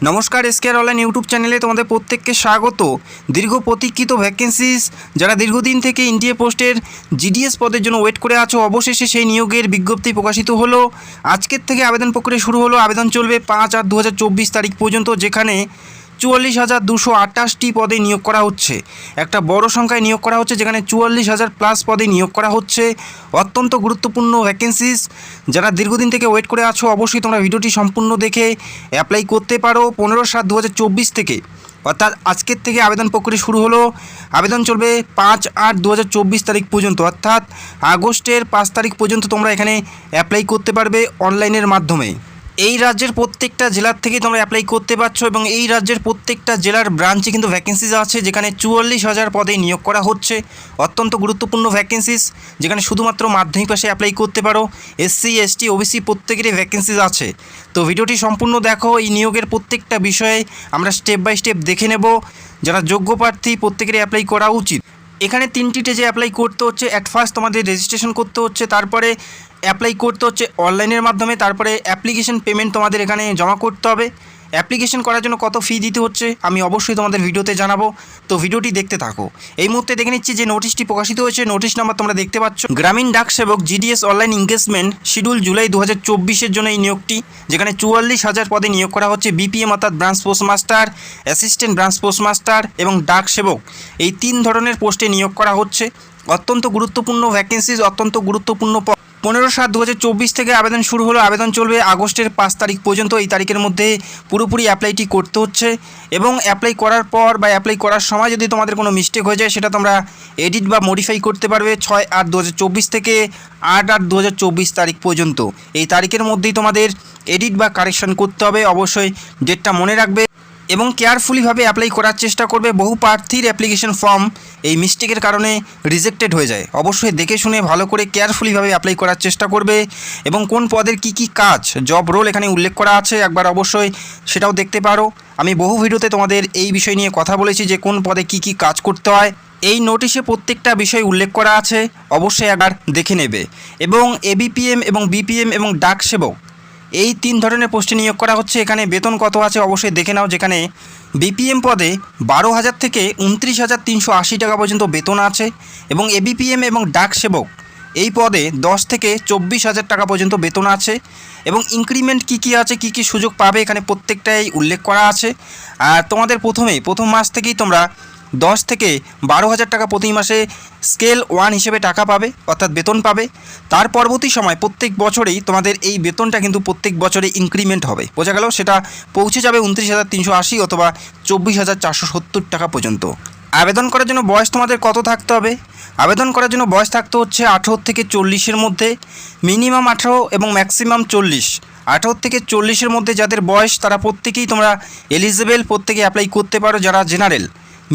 নমস্কার, এসকেআর online YouTube চ্যানেলে তোমাদের প্রত্যেককে স্বাগত। দীর্ঘ প্রতীক্ষিত ভ্যাকেন্সিস, যারা দীর্ঘদিন থেকে ইন্ডিয়া পোস্টের জিডিএস পদের জন্য ওয়েট করে আছো, অবশেষে সেই নিয়োগের বিজ্ঞপ্তি প্রকাশিত হলো। আজকের থেকে আবেদন প্রক্রিয়া শুরু হলো। আবেদন চলবে 5/8/2024 তারিখ পর্যন্ত, যেখানে 44,228টি পদে নিয়োগ করা হচ্ছে। একটা বড় সংখ্যায় নিয়োগ করা হচ্ছে, যেখানে 44,000 প্লাস পদে নিয়োগ করা হচ্ছে। অত্যন্ত গুরুত্বপূর্ণ ভ্যাকেন্সিস। যারা দীর্ঘদিন থেকে ওয়েট করে আছো, অবশ্যই তোমরা ভিডিওটি সম্পূর্ণ দেখে অ্যাপ্লাই করতে পারো। 15/7/2024 থেকে, অর্থাৎ আজকের থেকে আবেদন প্রক্রিয়া শুরু হলো। আবেদন চলবে 5/8/2024 তারিখ পর্যন্ত, অর্থাৎ আগস্টের 5 তারিখ পর্যন্ত তোমরা এখানে অ্যাপ্লাই করতে পারবে অনলাইনের মাধ্যমে। এই রাজ্যের প্রত্যেকটা জেলার থেকে তোমরা অ্যাপ্লাই করতে পারছো এবং এই রাজ্যের প্রত্যেকটা জেলার ব্রাঞ্চে কিন্তু ভ্যাকেন্সিস আছে, যেখানে 44,000 পদে নিয়োগ করা হচ্ছে। অত্যন্ত গুরুত্বপূর্ণ ভ্যাকেন্সিস, যেখানে শুধুমাত্র মাধ্যমিক পাশে অ্যাপ্লাই করতে পারো। এসসি, এসটি, ওবিসি প্রত্যেকেরই ভ্যাকেন্সিস আছে। তো ভিডিওটি সম্পূর্ণ দেখো। এই নিয়োগের প্রত্যেকটা বিষয়ে আমরা স্টেপ বাই স্টেপ দেখে নেব। যারা যোগ্য প্রার্থী প্রত্যেকেরই অ্যাপ্লাই করা উচিত। এখানে 3টি স্টেজে অ্যাপ্লাই করতে হচ্ছে। অ্যাট ফার্স্ট তোমাদের রেজিস্ট্রেশন করতে হচ্ছে, তারপরে অ্যাপ্লাই করতে হচ্ছে অনলাইনের মাধ্যমে, তারপরে অ্যাপ্লিকেশন পেমেন্ট তোমাদের এখানে জমা করতে হবে। অ্যাপ্লিকেশন করার জন্য কত ফি দিতে হচ্ছে আমি অবশ্যই তোমাদের ভিডিওতে জানাবো, তো ভিডিওটি দেখতে থাকো। এই মুহূর্তে দেখে নিচ্ছি যে নোটিশটি প্রকাশিত হয়েছে। নোটিশ নাম্বার তোমরা দেখতে পাচ্ছ। Gramin Dak Sevak GDS online engagement schedule July 2024-এর জন্য এই নিয়োগটি, যেখানে 44,000 পদে নিয়োগ করা হচ্ছে। বিপিএম অর্থাৎ branch postmaster, assistant branch postmaster এবং ডাক সেবক, এই 3 ধরনের পোস্টে নিয়োগ করা হচ্ছে। অত্যন্ত গুরুত্বপূর্ণ ভ্যাকেন্সিজ, অত্যন্ত গুরুত্বপূর্ণ। 15/7/2024 থেকে আবেদন শুরু হলো। আবেদন চলবে আগস্টের 5 তারিখ পর্যন্ত। এই তারিখের মধ্যে পুরোপুরি অ্যাপ্লাইটি করতে হচ্ছে এবং অ্যাপ্লাই করার পর বা অ্যাপ্লাই করার সময় যদি তোমাদের কোনো মিস্টেক হয়ে যায়, সেটা তোমরা এডিট বা মডিফাই করতে পারবে 6/8/2024 থেকে 8/8/2024 তারিখ পর্যন্ত। এই তারিখের মধ্যেই তোমাদের এডিট বা কারেকশন করতে হবে। অবশ্যই ডেটটা মনে রাখবে এবং কেয়ারফুলিভাবে অ্যাপ্লাই করার চেষ্টা করবে। বহু প্রার্থীর অ্যাপ্লিকেশন ফর্ম এই মিস্টেকের কারণে রিজেক্টেড হয়ে যায়। অবশ্যই দেখে শুনে ভালো করে কেয়ারফুলিভাবে অ্যাপ্লাই করার চেষ্টা করবে এবং কোন পদের কি কাজ, জব রোল এখানে উল্লেখ করা আছে, একবার অবশ্যই সেটাও দেখতে পারো। আমি বহু ভিডিওতে তোমাদের এই বিষয় নিয়ে কথা বলেছি যে কোন পদে কি কাজ করতে হয়। এই নোটিশে প্রত্যেকটা বিষয় উল্লেখ করা আছে, অবশ্যই একবার দেখে নেবে। এবং এবিপিএম এবং বিপিএম এবং ডাক সেবক, এই 3 ধরনের পোস্টে নিয়োগ করা হচ্ছে। এখানে বেতন কত আছে অবশ্যই দেখে নাও, যেখানে বিপিএম পদে 12,000 থেকে 29,380 টাকা পর্যন্ত বেতন আছে এবং এবিপিএম এবং ডাক সেবক এই পদে 10 থেকে 24,000 টাকা পর্যন্ত বেতন আছে এবং ইনক্রিমেন্ট কী আছে, কী সুযোগ পাবে এখানে প্রত্যেকটাই উল্লেখ করা আছে। আর তোমাদের প্রথম মাস থেকেই তোমরা 10 থেকে 12,000 টাকা প্রতি মাসে স্কেল 1 হিসেবে টাকা পাবে, অর্থাৎ বেতন পাবে। তার পরবর্তী সময় প্রত্যেক বছরেই তোমাদের এই বেতনটা কিন্তু প্রত্যেক বছরে ইনক্রিমেন্ট হবে। বোঝা গেল? সেটা পৌঁছে যাবে 29,380 অথবা 24,470 টাকা পর্যন্ত। আবেদন করার জন্য বয়স তোমাদের কত থাকতে হবে? আবেদন করার জন্য বয়স থাকতে হচ্ছে 18 থেকে 40-এর মধ্যে, মিনিমাম 18 এবং ম্যাক্সিমাম 40। 18 থেকে 40-এর মধ্যে যাদের বয়স, তারা প্রত্যেকেই তোমরা এলিজিবেল, প্রত্যেকে অ্যাপ্লাই করতে পারো। যারা জেনারেল,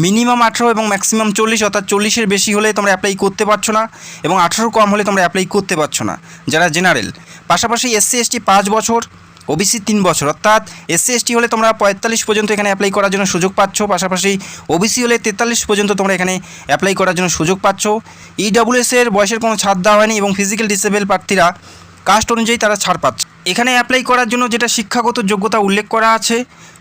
মিনিমাম 18 এবং ম্যাক্সিমাম 40, অর্থাৎ 40-এর বেশি হলে তোমরা অ্যাপ্লাই করতে পারছো না এবং 18 কম হলে তোমরা অ্যাপ্লাই করতে পারছো না, যারা জেনারেল। পাশাপাশি এসসি এসটি 5 বছর, ওবিসি 3 বছর, অর্থাৎ এসসি এসটি হলে তোমরা 45 পর্যন্ত এখানে অ্যাপ্লাই করার জন্য সুযোগ পাচ্ছ। পাশাপাশি ওবিসি হলে 43 পর্যন্ত তোমরা এখানে অ্যাপ্লাই করার জন্য সুযোগ পাচ্ছ। ইডব্লিউএসের বয়সের কোনো ছাড় দেওয়া হয়নি এবং ফিজিক্যাল ডিসেবল প্রার্থীরা কাস্ট অনুযায়ী তারা ছাড় পাচ্ছে। এখানে অ্যাপ্লাই করার জন্য যেটা শিক্ষাগত যোগ্যতা উল্লেখ করা আছে,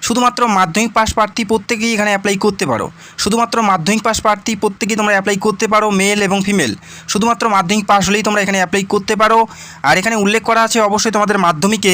শুধুমাত্র মাধ্যমিক পাস প্রার্থী প্রত্যেকেই এখানে অ্যাপ্লাই করতে পারো। শুধুমাত্র মাধ্যমিক পাস প্রার্থী প্রত্যেকেই তোমরা অ্যাপ্লাই করতে পারো, মেল এবং ফিমেল। শুধুমাত্র মাধ্যমিক পাস হলেই তোমরা এখানে অ্যাপ্লাই করতে পারো। আর এখানে উল্লেখ করা আছে অবশ্যই তোমাদের মাধ্যমিকে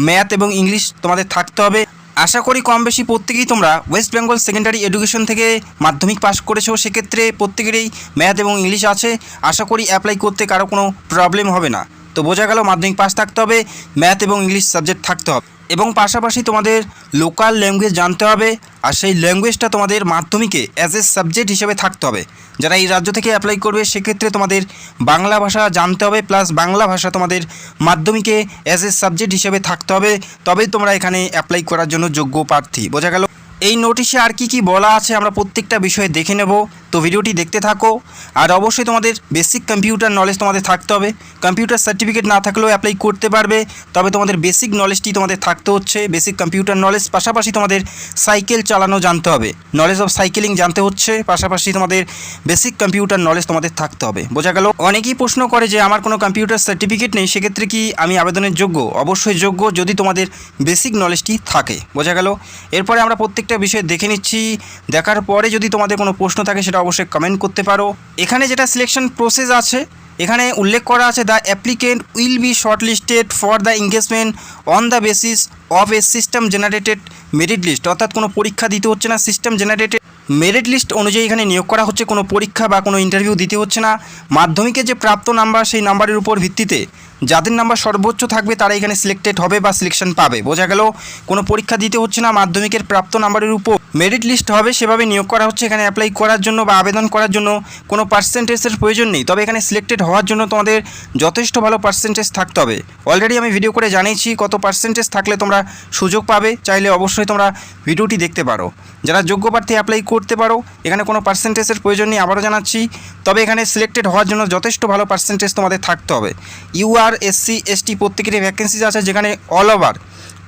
ম্যাথ এবং ইংলিশ তোমাদের থাকতে হবে। আশা করি কম বেশি প্রত্যেকেই তোমরা ওয়েস্ট বেঙ্গল সেকেন্ডারি এডুকেশন থেকে মাধ্যমিক পাস করেছো, সেক্ষেত্রে প্রত্যেকেরই ম্যাথ এবং ইংলিশ আছে। আশা করি অ্যাপ্লাই করতে কারো কোনো প্রবলেম হবে না। তো বোঝা গেল, মাধ্যমিক পাস থাকতে হবে, ম্যাথ এবং ইংলিশ সাবজেক্ট থাকতে হবে এবং পাশাপাশি তোমাদের লোকাল ল্যাঙ্গুয়েজ জানতে হবে। আর সেই ল্যাঙ্গুয়েজটা তোমাদের মাধ্যমিকে অ্যাজ এ সাবজেক্ট হিসেবে থাকতে হবে। যারা এই রাজ্য থেকে অ্যাপ্লাই করবে, সেক্ষেত্রে তোমাদের বাংলা ভাষা জানতে হবে, প্লাস বাংলা ভাষা তোমাদের মাধ্যমিকে অ্যাজ এ সাবজেক্ট হিসেবে থাকতে হবে। তবেই তোমরা এখানে অ্যাপ্লাই করার জন্য যোগ্য প্রার্থী। বোঝা গেল? এই নোটিশে আর কি বলা আছে আমরা প্রত্যেকটা বিষয়ে দেখে নেব। তো ভিডিওটি দেখতে থাকো। আর অবশ্যই তোমাদের বেসিক কম্পিউটার নলেজ তোমাদের থাকতে হবে। কম্পিউটার সার্টিফিকেট না থাকলেও অ্যাপ্লাই করতে পারবে, তবে তোমাদের বেসিক নলেজটি তোমাদের থাকতে হচ্ছে। বেসিক কম্পিউটার নলেজ পাশাপাশি তোমাদের সাইকেল চালানো জানতে হবে, নলেজ অফ সাইকেলিং জানতে হচ্ছে, পাশাপাশি তোমাদের বেসিক কম্পিউটার নলেজ তোমাদের থাকতে হবে। বোঝা গেল? অনেকেই প্রশ্ন করে যে আমার কোনো কম্পিউটার সার্টিফিকেট নেই, সেক্ষেত্রে কি আমি আবেদনের যোগ্য? অবশ্যই যোগ্য, যদি তোমাদের বেসিক নলেজটি থাকে। বোঝা গেল? এরপরে আমরা প্রত্যেকটা বিষয় দেখে নিচ্ছি। দেখার পরে যদি তোমাদের কোনো প্রশ্ন থাকে সেটা অবশ্যই কমেন্ট করতে পারো। এখানে যেটা সিলেকশন প্রসেস আছে, এখানে উল্লেখ করা আছে the applicant will be shortlisted for the engagement on the basis of a system generated merit list. অর্থাৎ কোনো পরীক্ষা দিতে হচ্ছে না, সিস্টেম জেনারেটেড মেরিট লিস্ট অনুযায়ী এখানে নিয়োগ করা হচ্ছে। কোনো পরীক্ষা বা কোনো ইন্টারভিউ দিতে হচ্ছে না। মাধ্যমিকের যে প্রাপ্ত নাম্বার, সেই নাম্বারের উপর ভিত্তিতে যাদের নাম্বার সর্বোচ্চ থাকবে তারা এখানে সিলেক্টেড হবে বা সিলেকশন পাবে। বোঝা গেল? কোনো পরীক্ষা দিতে হচ্ছে না, মাধ্যমিকের প্রাপ্ত নাম্বারের উপর মেরিট লিস্ট হবে, সেভাবে নিয়োগ করা হচ্ছে। এখানে অ্যাপ্লাই করার জন্য বা আবেদন করার জন্য কোনো পার্সেন্টেজের প্রয়োজন নেই, তবে এখানে সিলেক্টেড হওয়ার জন্য তোমাদের যথেষ্ট ভালো পার্সেন্টেজ থাকতে হবে। অলরেডি আমি ভিডিও করে জানিয়েছি কত পার্সেন্টেজ থাকলে তোমরা সুযোগ পাবে। চাইলে অবশ্যই তোমরা ভিডিওটি দেখতে পারো। যারা যোগ্য প্রার্থী অ্যাপ্লাই করতে পারো, এখানে কোনো পার্সেন্টেজের প্রয়োজন নেই, আবারও জানাচ্ছি। তবে এখানে সিলেক্টেড হওয়ার জন্য যথেষ্ট ভালো পার্সেন্টেজ তোমাদের থাকতে হবে। UR SC ST প্রত্যেকেরই ভ্যাকেন্সিজ আছে, যেখানে অল ওভার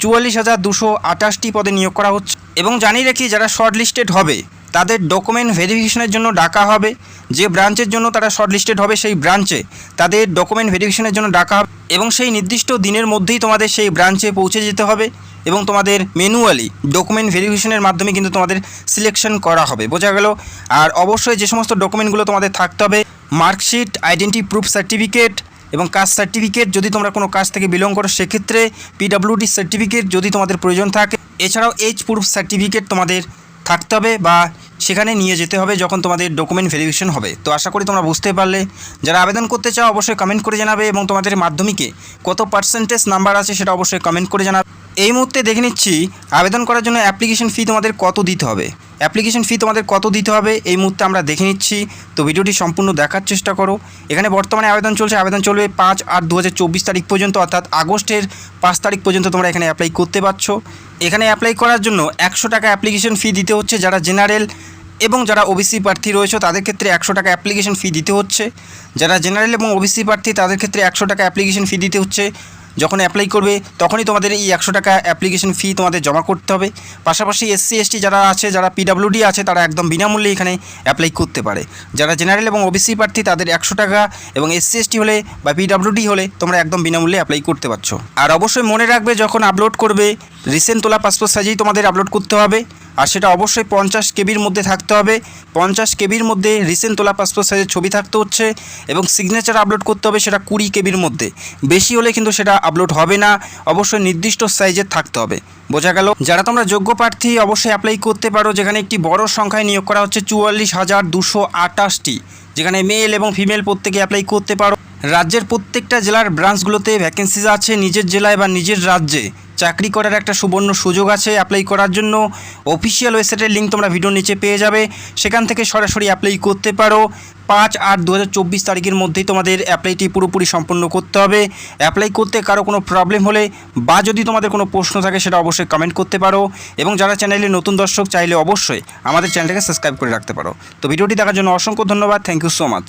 44,228টি পদে নিয়োগ করা হচ্ছে। এবং জানিয়ে রাখি, যারা শর্ট লিস্টেড হবে তাদের ডকুমেন্ট ভেরিফিকেশনের জন্য ডাকা হবে। যে ব্রাঞ্চের জন্য তারা শর্ট লিস্টেড হবে, সেই ব্রাঞ্চে তাদের ডকুমেন্ট ভেরিফিকেশনের জন্য ডাকা হবে এবং সেই নির্দিষ্ট দিনের মধ্যেই তোমাদের সেই ব্রাঞ্চে পৌঁছে যেতে হবে এবং তোমাদের ম্যানুয়ালি ডকুমেন্ট ভেরিফিকেশনের মাধ্যমে কিন্তু তোমাদের সিলেকশন করা হবে। বোঝা গেল? আর অবশ্যই যে সমস্ত ডকুমেন্টগুলো তোমাদের থাকতে হবে, মার্কশিট, আইডেন্টি প্রুফ সার্টিফিকেট এবং কাস্ট সার্টিফিকেট যদি তোমরা কোনো কাজ থেকে বিলং করো সেক্ষেত্রে PWD সার্টিফিকেট যদি তোমাদের প্রয়োজন থাকে, এছাড়াও এজ প্রুফ সার্টিফিকেট তোমাদের থাকতে হবে বা সেখানে নিয়ে যেতে হবে যখন তোমাদের ডকুমেন্ট ভেরিফিকেশন হবে। তো আশা করি তোমরা বুঝতে পারলে। যারা আবেদন করতে চাও অবশ্যই কমেন্ট করে জানাবে এবং তোমাদের মাধ্যমিকে কত পার্সেন্টেজ নাম্বার আছে সেটা অবশ্যই কমেন্ট করে জানাবে। এই মুহূর্তে দেখে নিচ্ছি আবেদন করার জন্য অ্যাপ্লিকেশন ফি তোমাদের কত দিতে হবে। অ্যাপ্লিকেশন ফি তোমাদের কত দিতে হবে এই মুহূর্তে আমরা দেখে নিচ্ছি। তো ভিডিওটি সম্পূর্ণ দেখার চেষ্টা করো। এখানে বর্তমানে আবেদন চলছে, আবেদন চলবে 5/8/2024 তারিখ পর্যন্ত, অর্থাৎ আগস্টের 5 তারিখ পর্যন্ত তোমরা এখানে অ্যাপ্লাই করতে পারছো। এখানে অ্যাপ্লাই করার জন্য 100 টাকা অ্যাপ্লিকেশন ফি দিতে হচ্ছে। যারা জেনারেল এবং যারা OBC প্রার্থী রয়েছে তাদের ক্ষেত্রে 100 টাকা অ্যাপ্লিকেশন ফি দিতে হচ্ছে। যারা জেনারেল এবং OBC প্রার্থী তাদের ক্ষেত্রে 100 টাকা অ্যাপ্লিকেশন ফি দিতে হচ্ছে। যখন অ্যাপ্লাই করবে তখনই তোমাদের এই 100 টাকা অ্যাপ্লিকেশন ফি তোমাদের জমা করতে হবে। পাশাপাশি SC ST যারা আছে, যারা PWD আছে, তারা একদম বিনামূল্যে এখানে অ্যাপ্লাই করতে পারে। যারা জেনারেল এবং OBC প্রার্থী তাদের 100 টাকা এবং SC ST হলে বা PWD হলে তোমরা একদম বিনামূল্যে অ্যাপ্লাই করতে পারছো। আর অবশ্যই মনে রাখবে, যখন আপলোড করবে রিসেন্ট তোলা পাসপোর্ট সাইজেই তোমাদের আপলোড করতে হবে। আর সেটা অবশ্যই 50 কেবির মধ্যে থাকতে হবে। 50 কেবির মধ্যে রিসেন্ট তোলা পাসপোর্ট সাইজের ছবি থাকতে হচ্ছে এবং সিগনেচার আপলোড করতে হবে সেটা 20 কেবির মধ্যে। বেশি হলে কিন্তু সেটা আপলোড হবে না, অবশ্যই নির্দিষ্ট সাইজের থাকতে হবে। বোঝা গেল? যারা তোমরা যোগ্য প্রার্থী অবশ্যই অ্যাপ্লাই করতে পারো। যেখানে একটি বড় সংখ্যায় নিয়োগ করা হচ্ছে 44,228টি, যেখানে মেল এবং ফিমেল প্রত্যেকে অ্যাপ্লাই করতে পারো। রাজ্যের প্রত্যেকটা জেলার ব্রাঞ্চগুলোতে ভ্যাকেন্সিজ আছে। নিজের জেলায় বা নিজের রাজ্যে চাকরি করার একটা সুবর্ণ সুযোগ আছে। অ্যাপ্লাই করার জন্য অফিসিয়াল ওয়েবসাইটের লিঙ্ক তোমরা ভিডিওর নিচে পেয়ে যাবে, সেখান থেকে সরাসরি অ্যাপ্লাই করতে পারো। 5/8/2024 তারিখের মধ্যেই তোমাদের অ্যাপ্লাইটি পুরোপুরি সম্পন্ন করতে হবে। অ্যাপ্লাই করতে কারো কোনো প্রবলেম হলে বা যদি তোমাদের কোনো প্রশ্ন থাকে সেটা অবশ্যই কমেন্ট করতে পারো। এবং যারা চ্যানেলে নতুন দর্শক চাইলে অবশ্যই আমাদের চ্যানেলটাকে সাবস্ক্রাইব করে রাখতে পারো। তো ভিডিওটি দেখার জন্য অসংখ্য ধন্যবাদ। Thank you so much.